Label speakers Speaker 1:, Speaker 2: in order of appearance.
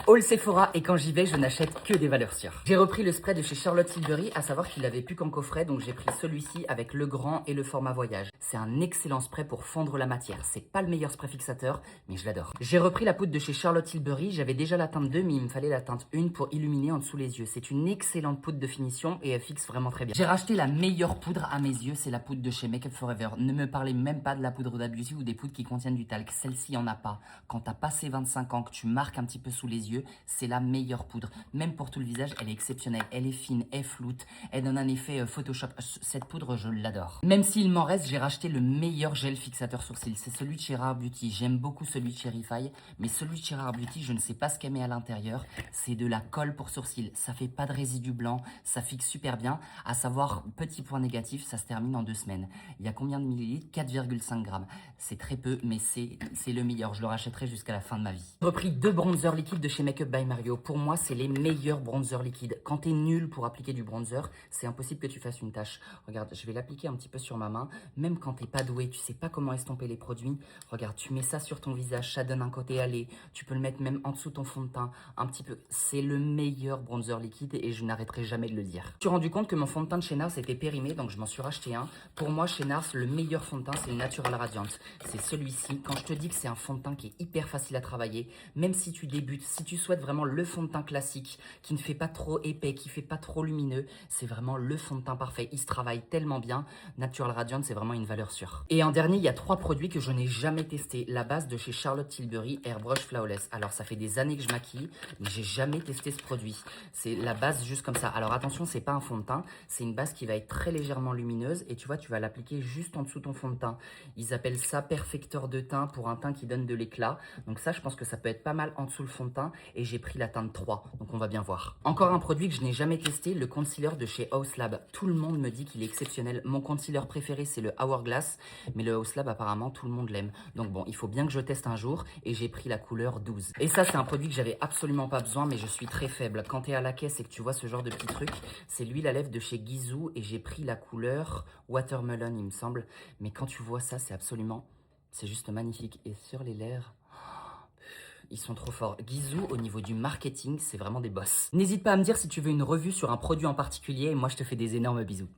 Speaker 1: Haul Sephora et quand j'y vais, je n'achète que des valeurs sûres. J'ai repris le spray de chez Charlotte Tilbury, à savoir qu'il avait plus qu'en coffret, donc j'ai pris celui-ci avec le grand et le format voyage. C'est un excellent spray pour fondre la matière. C'est pas le meilleur spray fixateur, mais je l'adore. J'ai repris la poudre de chez Charlotte Tilbury, j'avais déjà la teinte 2, mais il me fallait la teinte 1 pour illuminer en dessous les yeux. C'est une excellente poudre de finition et elle fixe vraiment très bien. J'ai racheté la meilleure poudre à mes yeux, c'est la poudre de chez Make Up Forever. Ne me parlez même pas de la poudre Huda Beauty ou des poudres qui contiennent du talc. Celle-ci, il n'y en a pas. Quand t'as passé 25 ans, que tu marques un petit peu sous les yeux, c'est la meilleure poudre. Même pour tout le visage, elle est exceptionnelle. Elle est fine, elle floute, elle donne un effet Photoshop. Cette poudre, je l'adore. Même s'il m'en reste, j'ai racheté le meilleur gel fixateur sourcil. C'est celui de chez Rare Beauty. J'aime beaucoup celui de chez Refy, mais celui de chez Rare Beauty, je ne sais pas ce qu'elle met à l'intérieur. C'est de la colle pour sourcils. Ça fait pas de résidu blanc, ça fixe super bien. À savoir, petit point négatif, ça se termine en 2 semaines. Il y a combien de millilitres? 4,5 grammes. C'est très peu, mais c'est le meilleur. Je le rachèterai jusqu'à la fin de ma vie. J'ai repris 2 bronzers liquides de chez Makeup by Mario. Pour moi, c'est les meilleurs bronzers liquides. Quand t'es nul pour appliquer du bronzer, c'est impossible que tu fasses une tache. Regarde, je vais l'appliquer un petit peu sur ma main. Même quand t'es pas doué, tu sais pas comment estomper les produits. Regarde, tu mets ça sur ton visage, ça donne un côté allé. Tu peux le mettre même en dessous de ton fond de teint, un petit peu. C'est le meilleur bronzer liquide et je n'arrêterai jamais de le dire. Je me suis rendu compte que mon fond de teint de chez Nars était périmé, donc je m'en suis racheté un. Pour moi, chez Nars, le meilleur fond de teint, c'est le Natural Radiant. C'est celui-ci. Quand je te dis que c'est un fond de teint qui est hyper facile à travailler, même si tu débutes, si tu souhaites vraiment le fond de teint classique, qui ne fait pas trop épais, qui fait pas trop lumineux, c'est vraiment le fond de teint parfait. Il se travaille tellement bien. Natural Radiant, c'est vraiment une valeur sûre. Et en dernier, il y a 3 produits que je n'ai jamais testés. La base de chez Charlotte Tilbury, Airbrush Flawless. Alors, ça fait des années que je maquille, mais j'ai jamais testé ce produit. C'est la base juste comme ça. Alors, attention, c'est pas un fond de teint. C'est une base qui va être très légèrement lumineuse. Et tu vois, tu vas l'appliquer juste en dessous de ton fond de teint. Ils appellent ça perfecteur de teint pour un teint qui donne de l'éclat. Donc ça, je pense que ça peut être pas mal en dessous le fond de teint. Et j'ai pris la teinte 3. Donc, on va bien voir. Encore un produit que je n'ai jamais testé, le concealer de chez House Lab. Tout le monde me dit qu'il est exceptionnel. Mon concealer préféré, c'est le Hourglass. Mais le House Lab, apparemment, tout le monde l'aime. Donc bon, il faut bien que je teste un jour. Et j'ai pris la couleur 12. Et ça, c'est un produit que j'avais absolument pas besoin, mais je suis très faible. Quand tu es à la caisse et que tu vois ce genre de petits trucs, c'est l'huile à lèvres de chez Gisou. Et j'ai pris la couleur Watermelon, il me semble. Mais quand tu vois ça, c'est juste magnifique. Et sur les lèvres... Ils sont trop forts. Gisou, au niveau du marketing, c'est vraiment des boss. N'hésite pas à me dire si tu veux une revue sur un produit en particulier et moi je te fais des énormes bisous.